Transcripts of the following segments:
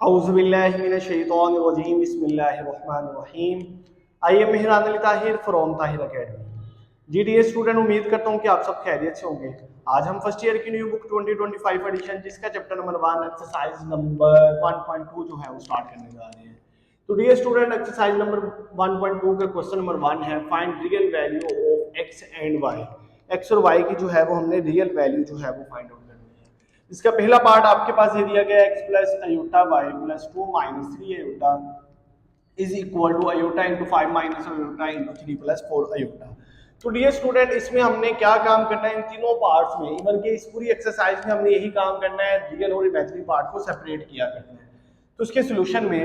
औज़ुबिल्लाहिमिनश्शैतानिर्रजीम बिस्मिल्लाहिर्रहमानिर्रहीम। I am Mehran Ali Tahir from Tahir academy. GDA student, उम्मीद करता हूँ कि आप सब खैरियत से होंगे। आज हम फर्स्ट ईयर की न्यू बुक 2025 एडिशन जिसका चैप्टर नंबर 1 एक्सरसाइज नंबर 1.2 जो है वो स्टार्ट करने जा रहे हैं। तो डियर स्टूडेंट, एक्सरसाइज नंबर 1.2 का क्वेश्चन नंबर 1 है find real value of x and y. X और वाई की जो है वो हमने रियल वैल्यू जो है वो फाइंड आउट करनी है। इसका पहला पार्ट आपके पास ये दिया गया x plus iota y plus 2 minus 3 iota is equal to iota into 5 minus iota into 3 plus 4 iota. तो डियर स्टूडेंट, इसमें हमने क्या काम करना है इन तीनों पार्ट्स में, इवन के इस पूरी एक्सरसाइज में हमने यही काम करना है, रियल और इमेजिनरी पार्ट को सेपरेट किया करना है। तो उसके सोल्यूशन में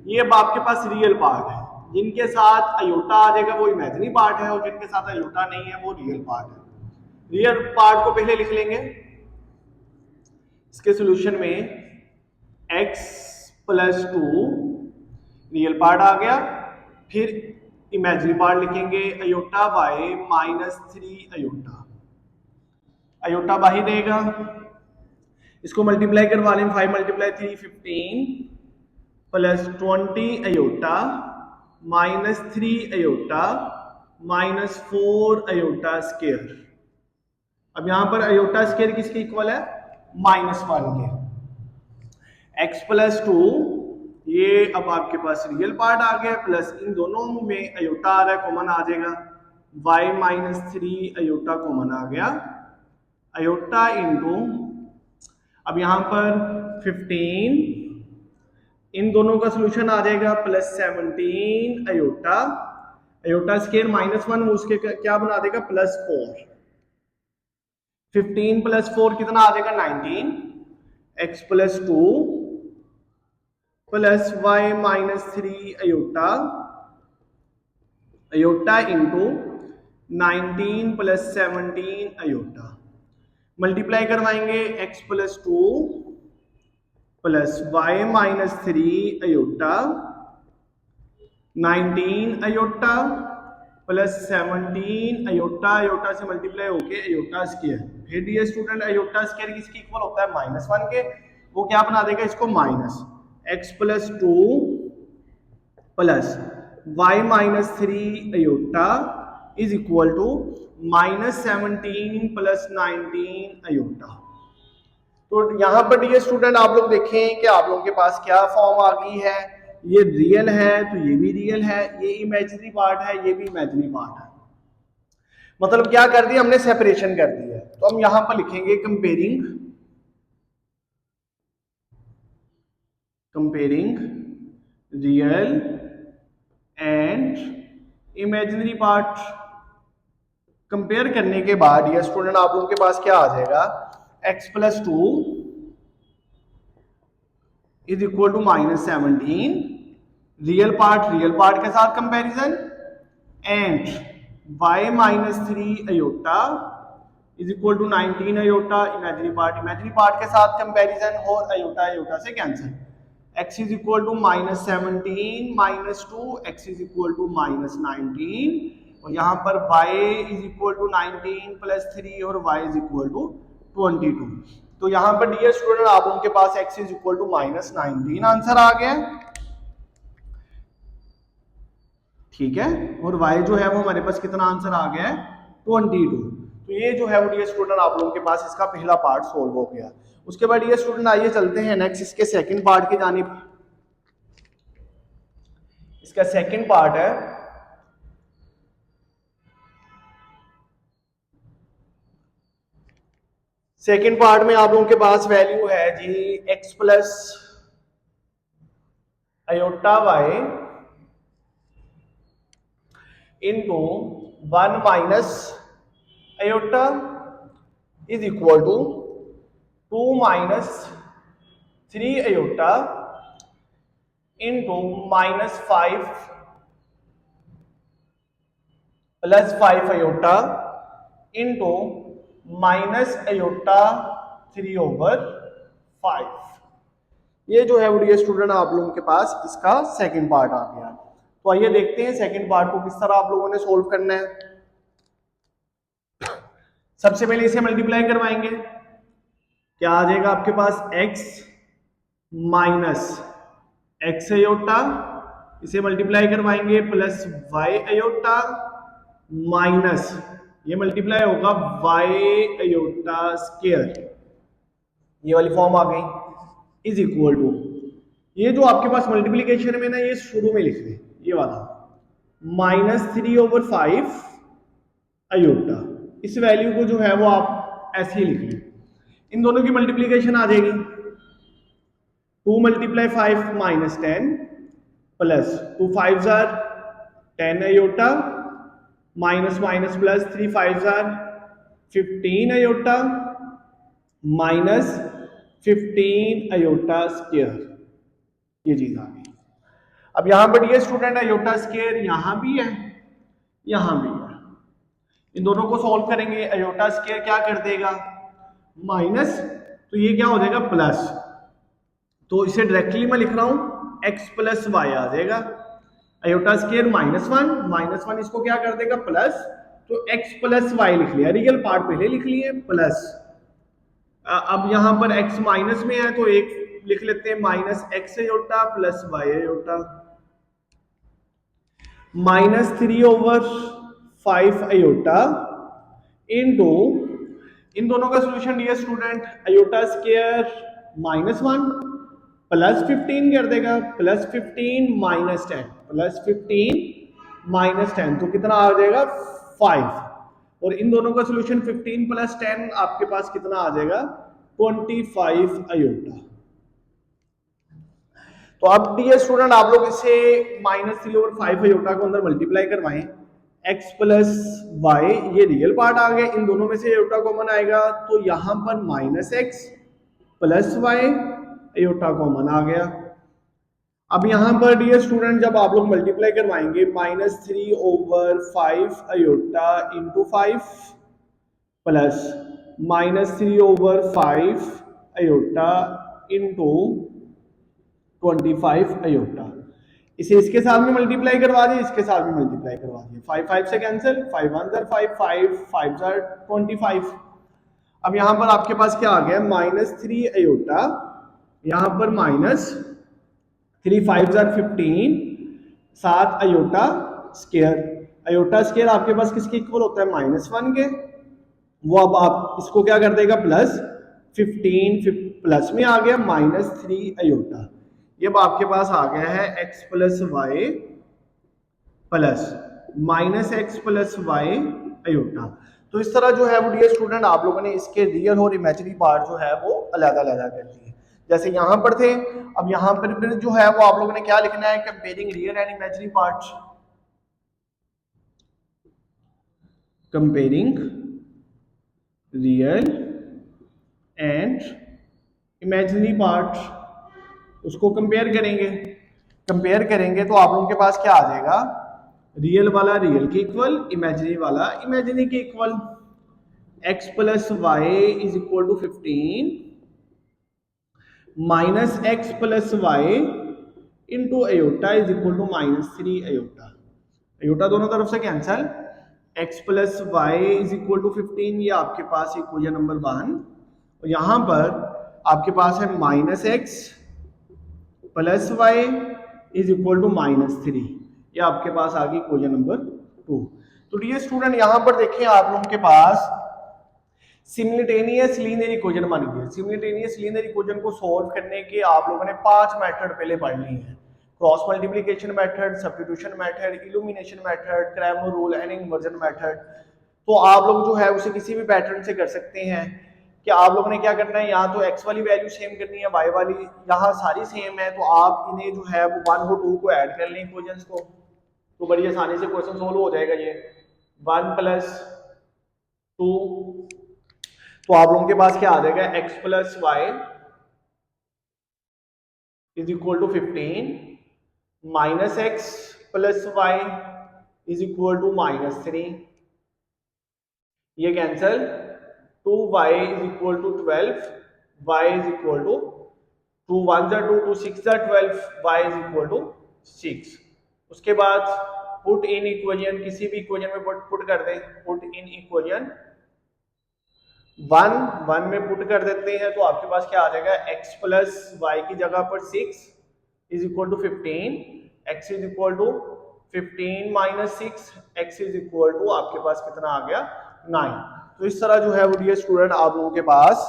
ये अब आपके पास रियल पार्ट है, जिनके साथ अयोटा आ जाएगा वो इमेजिनरी पार्ट है, और जिनके साथ अयोटा नहीं है वो रियल पार्ट है। रियल पार्ट को पहले लिख लेंगे। इसके सोल्यूशन में x प्लस 2 रियल पार्ट आ गया, फिर इमेजिनरी पार्ट लिखेंगे iota y minus 3 iota. Iota बाहर रहेगा, इसको मल्टीप्लाई करवा लें, 5 multiply 3 15 plus 20 iota minus 3 iota minus 4 iota square. अब यहां पर अयोटा स्क्वायर किसके इक्वल है? -1 के। x प्लस 2 ये अब आपके पास रियल पार्ट आ गया, प्लस इन दोनों में अयोटा आ रहा है, कॉमन आ जाएगा, y माइनस 3 अयोटा कॉमन आ गया, अयोटा इंटू अब यहां पर 15 इन दोनों का सोल्यूशन आ जाएगा प्लस 17 अयोटा, अयोटा स्क्वायर -1 उसके क्या बना देगा +4। 15 प्लस 4 कितना आ जाएगा 19, x plus 2 plus y minus 3 iota, iota into 19 plus 17 iota. Multiply करवाएंगे x plus 2 plus y minus 3 iota 19 iota plus 17 iota, iota से मल्टीप्लाई होके अयोटा स्क्वायर। फिर डियर स्टूडेंट, अयोटा स्क्वायर किसके इक्वल होता है -1 के, वो क्या बना देगा इसको minus x plus 2 plus y minus 3 iota is equal to -17 plus 19 aorta. तो यहाँ पर डियर स्टूडेंट आप लोग देखें कि आप लोगों के पास क्या फॉर्म आ गई है, ये रियल है तो ये भी रियल है, ये इमेजिनरी पार्ट है ये भी इमेजिनरी पार्ट है। मतलब क्या कर दिया हमने, सेपरेशन कर दी है। तो हम यहां पर लिखेंगे comparing real and imaginary part. Compare करने के बाद ये स्टूडेंट आप लोगों के पास क्या आ जाएगा, x plus 2 is equal to -17 real part के साथ comparison, and y minus 3 iota is equal to 19 iota imaginary part के साथ कंपैरिजन, और अयोटा अयोटा से cancel. x is equal to -17 minus 2, x is equal to -19, और यहाँ पर y is equal to 19 plus 3 और y इज इक्वल टू 22। तो यहाँ पर डियर स्टूडेंट आप उनके पास x is equal to -19 answer आ गया, ठीक है, और y जो है वो हमारे पास कितना आंसर आ गया है 22। तो ये जो है वो डियर स्टूडेंट आप लोगों के पास इसका पहला पार्ट सोल्व हो गया। उसके बाद डियर स्टूडेंट आइए चलते हैं नेक्स्ट इसके सेकंड पार्ट की जानिब। इसका सेकंड पार्ट है सेकंड पार्ट में आप लोगों के पास वैल्यू है जी x plus iota y into 1 minus iota is equal to 2 minus 3 iota into -5 plus 5 iota into minus iota 3/5। ये जो है वो डियर स्टूडेंट आप लोगों के पास इसका सेकंड पार्ट आ गया। तो आइए देखते हैं सेकंड पार्ट को किस तरह आप लोगों ने सोल्व करना है। सबसे पहले इसे मल्टीप्लाई करवाएंगे, क्या आ जाएगा आपके पास x माइनस एक्स अयोटा, इसे मल्टीप्लाई करवाएंगे प्लस वाई अयोटा माइनस ये मल्टीप्लाई होगा वाई अयोटा स्क्वायर, ये वाली फॉर्म आ गई, इज इक्वल टू ये जो आपके पास मल्टीप्लीकेशन में ना ये शुरू में लिख लें ये वाला -3/5 अयोटा, इस वैल्यू को जो है वो आप ऐसे ही लिख लें। इन दोनों की मल्टीप्लीकेशन आ जाएगी 2 × 5 -10 प्लस 2 5 जार 10 अयोटा माइनस माइनस प्लस 3 5 जार 15 अयोटा माइनस 15 अयोटा स्क्वायर, ये चीज आ गई। अब यहां पर ये स्टूडेंट अयोटा स्क्वायर यहां भी है यहां भी है, इन दोनों को सॉल्व करेंगे। अयोटा स्क्वायर क्या कर देगा माइनस, तो ये क्या हो जाएगा प्लस, तो इसे डायरेक्टली मैं लिख रहा हूं x प्लस वाई आ जाएगा। अयोटा स्क्वायर -1 इसको क्या कर देगा प्लस, तो x प्लस वाई लिख लिया, रियल पार्ट पहले लिख लिए प्लस। अब यहां पर x माइनस में है तो एक लिख लेते हैं -x iota plus y iota -3/5 iota into इन दोनों का solution dear student iota square -1 plus 15 कर देगा प्लस 15 -10 प्लस 15 -10 तो कितना आ जाएगा 5, और इन दोनों का सॉल्यूशन 15 + 10 आपके पास कितना आ जाएगा 25 अयोटा। तो अब डियर स्टूडेंट आप लोग इसे -3/5 अयोटा को अंदर मल्टीप्लाई करवाएं, x प्लस वाई ये रियल पार्ट आ गया, इन दोनों में से अयोटा कॉमन आएगा तो यहां पर -x plus y iota common आ गया। अब यहां पर डियर स्टूडेंट जब आप लोग मल्टीप्लाई करवाएंगे -3/5 iota into 5 plus -3/5 iota into 25 iota, इसे इसके साथ में मल्टीप्लाई करवा दिए, इसके साथ में मल्टीप्लाई करवा दिए, 5 5 से कैंसिल, 5 1 जार 5 5 5 जार 25। अब यहां पर आपके पास क्या आ गया -3 अयोटा, यहां पर -3 5 जार 15 7 अयोटा स्क्वायर, अयोटा स्क्वायर आपके पास किसके इक्वल होता है -1 के, वो अब आप इसको क्या कर देगा प्लस 15 प्लस में आ गया -3 अयोटा, ये अब आपके पास आ गया है x plus y plus -x plus y iota. तो इस तरह जो है वो डियर स्टूडेंट आप लोगों ने इसके रियल और इमेजिनरी पार्ट जो है वो अलग-अलग कर दिए, जैसे यहां पर थे। अब यहां पर फिर जो है वो आप लोगों ने क्या लिखना है, comparing real and imaginary parts, comparing real and imaginary parts, उसको कंपेयर करेंगे तो आप लोगों के पास क्या आ जाएगा, रियल वाला रियल के इक्वल, इमेजिनरी वाला इमेजिनरी के equal. x plus y is equal to 15 minus x plus y into iota is equal to -3 iota, iota दोनों तरफ से cancel, x plus y is equal to 15 ये आपके पास इक्वेशन नंबर 1, और यहां पर आपके पास है -x plus y is equal to -3, ये आपके पास आ गई इक्वेशन नंबर 2। तो डियर स्टूडेंट यहां पर देखें आप लोगों के पास सिमिल्टेनियस लीनियर इक्वेशन बन गई। सिमिल्टेनियस लीनियर इक्वेशन को सॉल्व करने के आप लोगों ने 5 मेथड पहले पढ़ लिए हैं, cross multiplication method, substitution method, illumination method, Cramer rule and inversion method. तो आप लोग जो है उसे किसी भी पैटर्न से कर सकते हैं कि आप लोगों ने क्या करना है, यहाँ तो x वाली वैल्यू सेम करनी है, y वाली यहाँ सारी सेम है, तो आप इन्हें जो है वो 1 और 2 को ऐड कर लें इक्वेशंस को, तो बड़ी आसानी से क्वेश्चन सोल्व हो जाएगा। ये 1 + 2, तो आप लोगों के पास क्या आ जाएगा x plus y is equal to 15 minus x plus y is equal to -3, ये cancel, 2y is equal to 12, y is equal to 2 1 * 2 2 6 * 12, y is equal to 6। उसके बाद पुट इन इक्वेशन, किसी भी इक्वेशन में पुट कर दें, put in equation 1 में put कर देते हैं तो आपके पास क्या आ जाएगा, x प्लस वाई की जगह पर 6 is equal to 15, x is equal to 15 minus 6, x is equal to आपके पास कितना आ गया 9। तो इस तरह जो है वो डियर स्टूडेंट आप लोगों के पास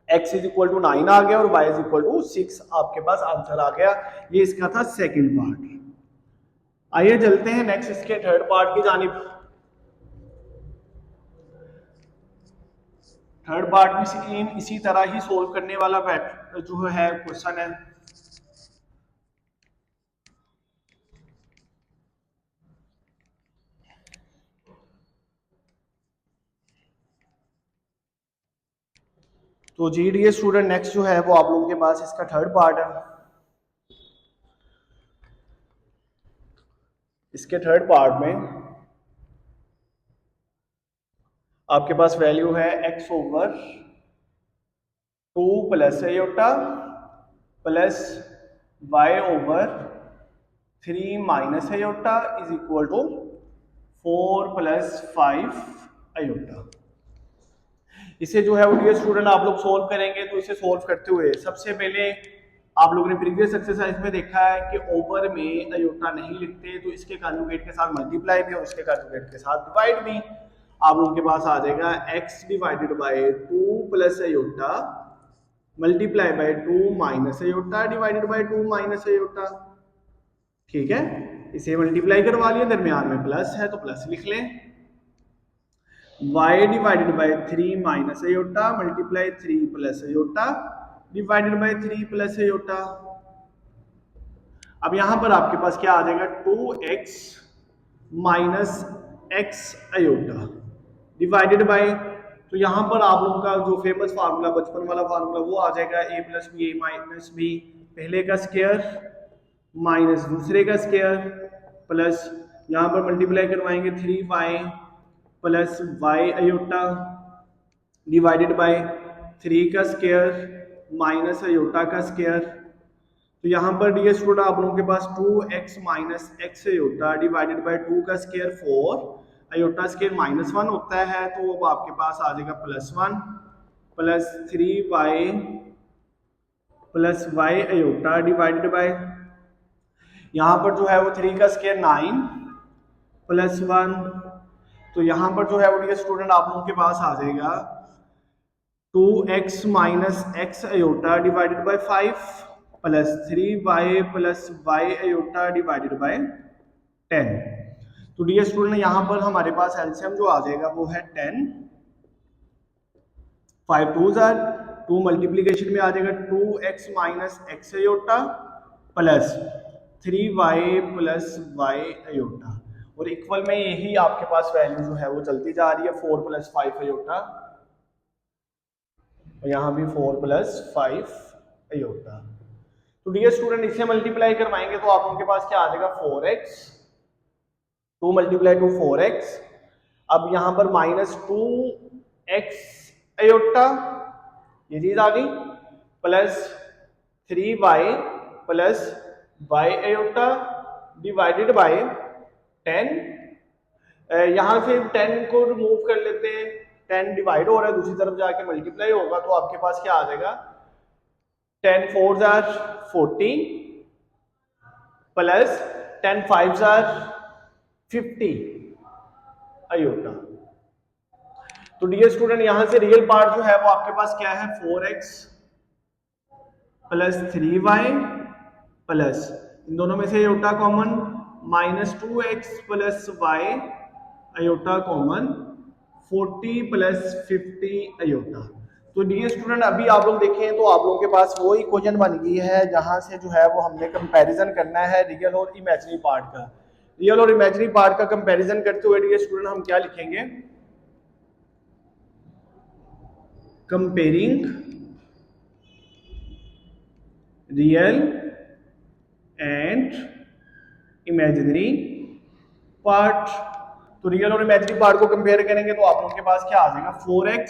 x इज इक्वल टू 9 आ गया और y इज इक्वल टू 6 आपके पास आंसर आ गया। ये इसका था सेकंड पार्ट। आइए चलते हैं नेक्स्ट इसके थर्ड पार्ट की जानिब। थर्ड पार्ट में सेम इसी तरह ही सोल्व करने वाला जो है क्वेश्चन है। तो जी डी स्टूडेंट नेक्स्ट जो है वो आप लोगों के पास इसका थर्ड पार्ट है। इसके थर्ड पार्ट में आपके पास वैल्यू है x over 2 plus iota plus y over 3 minus iota is equal to 4 plus 5 iota. इसे जो है वो डियर स्टूडेंट आप लोग सोल्व करेंगे। तो इसे सोल्व करते हुए सबसे पहले आप लोगों ने प्रीवियस एक्सरसाइज में देखा है कि ओवर में आयोटा नहीं लिखते, तो इसके कॉन्जुगेट के साथ मल्टीप्लाई भी और इसके कॉन्जुगेट के साथ डिवाइड भी। आप लोगों के पास आ जाएगा x divided by 2 plus iota multiply by 2 minus iota divided by 2 minus iota. ठीक है, इसे मल्टीप्लाई करवा लिया, दरमियान में प्लस है तो प्लस लिख लें। y divided by 3 minus iota multiply 3 plus iota divided by 3 plus iota. अब यहां पर आपके पास क्या आ जाएगा 2x minus x iota divided by, तो यहां पर आप लोगों का जो फेमस फार्मूला बचपन वाला फार्मूला वो आ जाएगा a plus b a minus b, पहले का स्क्वायर माइनस दूसरे का स्क्वायर प्लस यहां पर मल्टीप्लाई करवाएंगे 3y plus y iota divided by 3 का स्क्वायर माइनस आयोटा का स्क्वायर। तो यहाँ पर डियर स्टूडेंट आप लोगों के पास 2x minus x iota divided by 2 का स्क्वायर 4 आयोटा स्क्वायर -1 होता है, तो अब आपके पास आ जाएगा +1 plus 3y plus y iota divided by, यहाँ पर जो है वो 3 का स्क्वायर 9 प्लस 1, तो यहाँ पर जो है वो डियर स्टूडेंट आप लोगों के पास आ जाएगा 2x minus x iota divided by 5 plus 3y plus y iota divided by 10। तो डियर स्टूडेंट यहाँ पर हमारे पास एलसीएम जो आ जाएगा वो है 10, 5 2s आर 2 मल्टीप्लीकेशन में आ जाएगा 2x minus x iota plus 3y plus y iota, और इक्वल में यही आपके पास वैल्यू जो है वो चलती जा रही है 4 प्लस 5 आयोटा, और यहाँ भी 4 प्लस 5 आयोटा। तो डियर स्टूडेंट इसे मल्टीप्लाई करवाएंगे तो आप लोगों के पास क्या आ जाएगा 4x, 2 मल्टीप्लाई टू 4x। अब यहां पर -2x आयोटा ये चीज आ गई plus 3y plus y iota divided by 10। यहां से 10 को रिमूव कर लेते हैं, 10 डिवाइड हो रहा है, दूसरी तरफ जाके मल्टीप्लाई होगा, तो आपके पास क्या आ जाएगा 10 4s आर 40 प्लस 10 5s आर 50 आयोटा। तो डियर स्टूडेंट यहां से रियल पार्ट जो है वो आपके पास क्या है 4x प्लस 3y प्लस इन दोनों में से iota common -2x plus y iota common 40 plus 50 iota. तो डियर स्टूडेंट अभी आप लोग देखें तो आप लोगों के पास वो इक्वेशन बन गई है जहां से जो है वो हमने कंपैरिजन करना है रियल और इमेजिनरी पार्ट का। रियल और इमेजिनरी पार्ट का कंपैरिजन करते हुए डियर स्टूडेंट हम क्या लिखेंगे, comparing real and imaginary part. तो रियल और इमेजिनरी पार्ट को कंपेयर करेंगे तो आप लोगों के पास क्या आ जाएगा 4x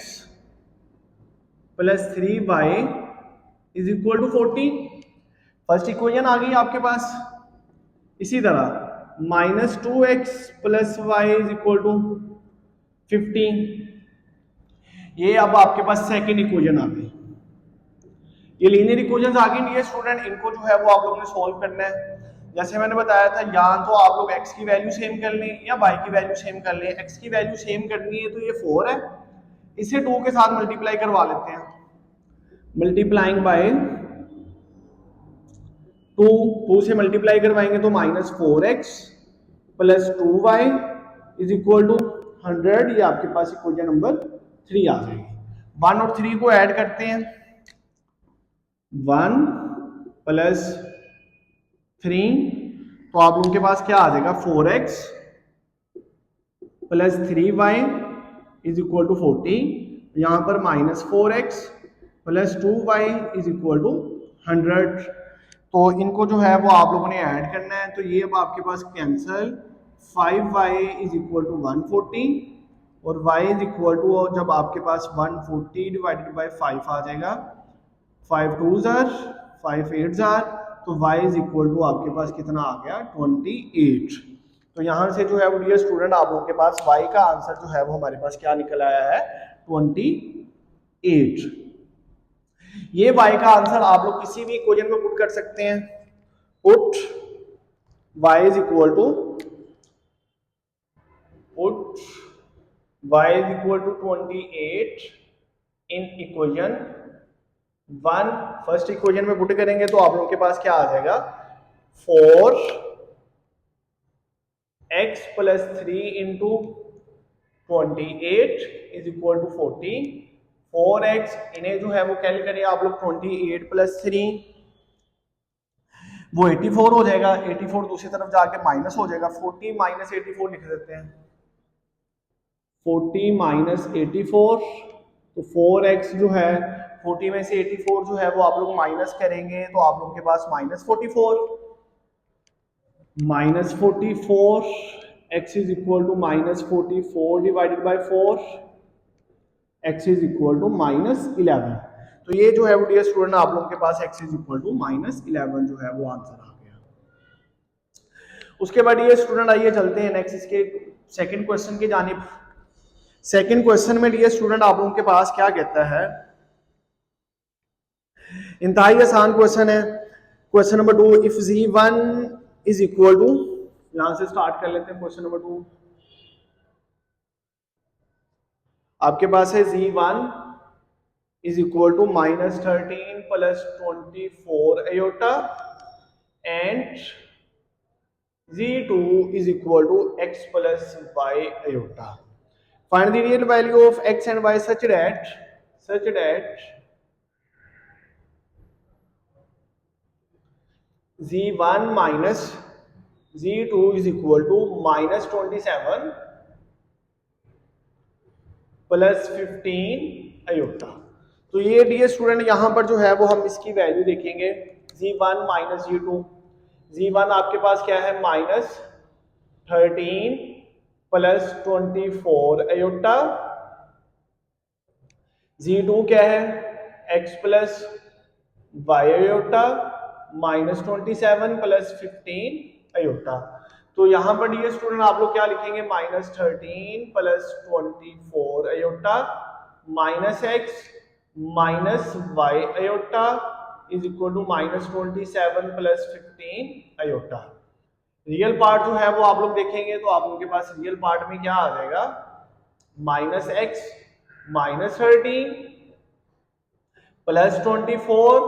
plus 3y is equal to 40, first equation आ गई आपके पास। इसी तरह -2x plus y is equal to 50, ये अब आपके पास सेकेंड इक्वेशन आ गई। ये लीनियर इक्वेशंस आ गई डियर स्टूडेंट, इनको जो है वो आप लोगों ने सॉल्व करना है। जैसे मैंने बताया था, या तो आप लोग x की वैल्यू सेम कर लें या y की वैल्यू सेम कर लें। x की वैल्यू सेम करनी है तो ये 4 है, इसे 2 के साथ मल्टीप्लाई करवा लेते हैं। मल्टीप्लाइंग बाय 2 से मल्टीप्लाई करवाएंगे तो -4x plus 2y is equal to 100। ये आपके पास इक्वेशन नंबर 3 आ जाएगी। 1 और 3 को ऐड करते हैं, 1 प्लस 3, तो आप लोगों के पास क्या आ जाएगा 4x plus 3y is equal to 40। यहां पर -4x plus 2y is equal to 100। तो इनको जो है वो आप लोगों ने ऐड करना है, तो ये अब आपके पास cancel, 5y is equal to 140 और y इज इक्वल टू, जब आपके पास 140 डिवाइडेड बाय 5 आ जाएगा, 5 2s आर 5 8s आर, तो y इज इक्वल टू आपके पास कितना आ गया 28। तो यहां से जो है वो डियर स्टूडेंट आप लोगों के पास y का आंसर जो है वो हमारे पास क्या निकल आया है 28। ये y का आंसर आप लोग किसी भी इक्वेशन में पुट कर सकते हैं। Put y is equal to y is equal to 28 in equation 1। First equation में पुट करेंगे तो आप लोगों के पास क्या आ जाएगा 4x plus 3 into 28 is equal to 40। 4x इन्हें जो है वो कैलकुलेट करिए आप लोग, 28 प्लस 3 वो 84 हो जाएगा। 84 दूसरी तरफ जाके माइनस हो जाएगा, 40 माइनस 84 लिख देते हैं, 40 माइनस 84। तो 4x जो है 40 में से 84 जो है वो आप लोग माइनस करेंगे तो आप लोगों के पास -44 x is equal to -44 divided by 4, x is equal to -11। तो ये जो है वो डियर स्टूडेंट आप लोगों के पास x इज इक्वल टू -11 जो है वो आंसर आ गया। उसके बाद ये स्टूडेंट आइए चलते हैं नेक्स्ट इसके सेकंड क्वेश्चन की जानिब। सेकंड क्वेश्चन में डियर स्टूडेंट आप लोगों के पास क्या कहता है, इंतहाई आसान क्वेश्चन है। Question number 2, if z1 is equal to, यहां से स्टार्ट कर लेते हैं क्वेश्चन नंबर 2। आपके पास है z1 is equal to -13 plus 24 iota and z2 is equal to x plus y iota. Find the real value of x and y such that z1 minus z2 is equal to -27 plus 15 iota. तो ये dear student यहां पर जो है वो हम इसकी value देखेंगे, z1 माइनस z2। z1 आपके पास क्या है -13 प्लस 24 आयोटा, z2 क्या है x plus y iota -27 plus 15 iota. तो यहां पर डियर स्टूडेंट आप लोग क्या लिखेंगे -13 plus 24 iota minus x minus y iota is equal to -27 plus 15 iota. Real part जो है वो आप लोग देखेंगे तो आप लोगों के पास रियल पार्ट में क्या आ जाएगा -x minus 13 plus 24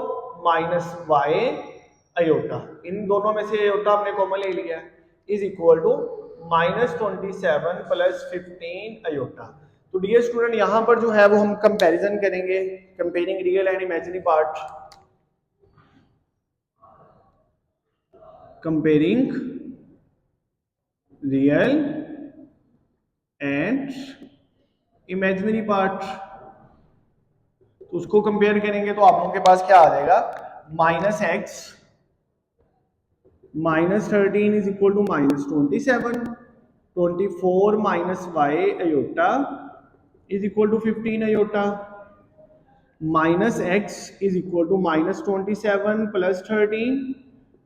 minus y iota, इन दोनों में से आयोटा हमने कॉमन ले लिया, is equal to -27 plus 15 iota. तो डियर स्टूडेंट यहां पर जो है वो हम कंपैरिजन करेंगे, comparing real and imaginary part, comparing real and imaginary part. तो उसको कंपेयर करेंगे तो आप लोगों के पास क्या आ जाएगा -x -13 is equal to -27, 24 minus y iota is equal to 15 iota, minus x is equal to -27 plus 13,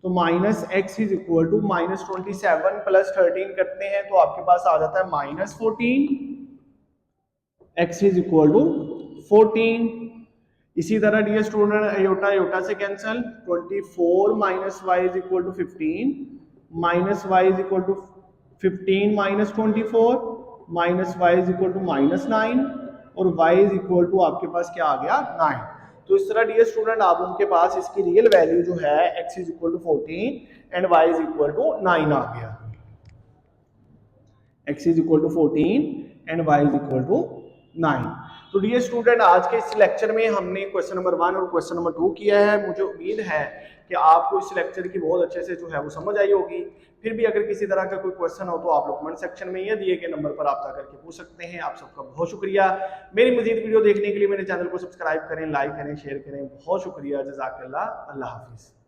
तो minus x is equal to -27 plus 13 करते हैं तो आपके पास आ जाता है -14, x इज इक्वल टू 14। इसी तरह डियर स्टूडेंट आयोटा आयोटा से cancel, 24 minus y is equal to 15 minus y is equal to 15 minus 24 minus y is equal to minus 9 और वाई इज इक्वल टू आपके पास क्या आ गया 9। तो इस तरह डियर स्टूडेंट आप उनके पास इसकी रियल वैल्यू जो है x is equal to 14 and y is equal to 9 आ गया। x is equal to 14 and y is equal to 9। तो डियर स्टूडेंट आज के इस लेक्चर में हमने क्वेश्चन नंबर 1 और क्वेश्चन नंबर 2 किया है। मुझे उम्मीद है कि आपको इस लेक्चर की बहुत अच्छे से जो है वो समझ आई होगी। फिर भी अगर किसी तरह का कोई क्वेश्चन हो तो आप लोग कमेंट सेक्शन में या दिए गए नंबर पर आप करके पूछ सकते हैं। आप सबका बहुत शुक्रिया। मेरी मजीद वीडियो देखने के लिए मेरे चैनल को सब्सक्राइब करें, लाइक करें, शेयर करें। बहुत शुक्रिया। जज़ाकल्लाह। अल्लाह हाफिज़।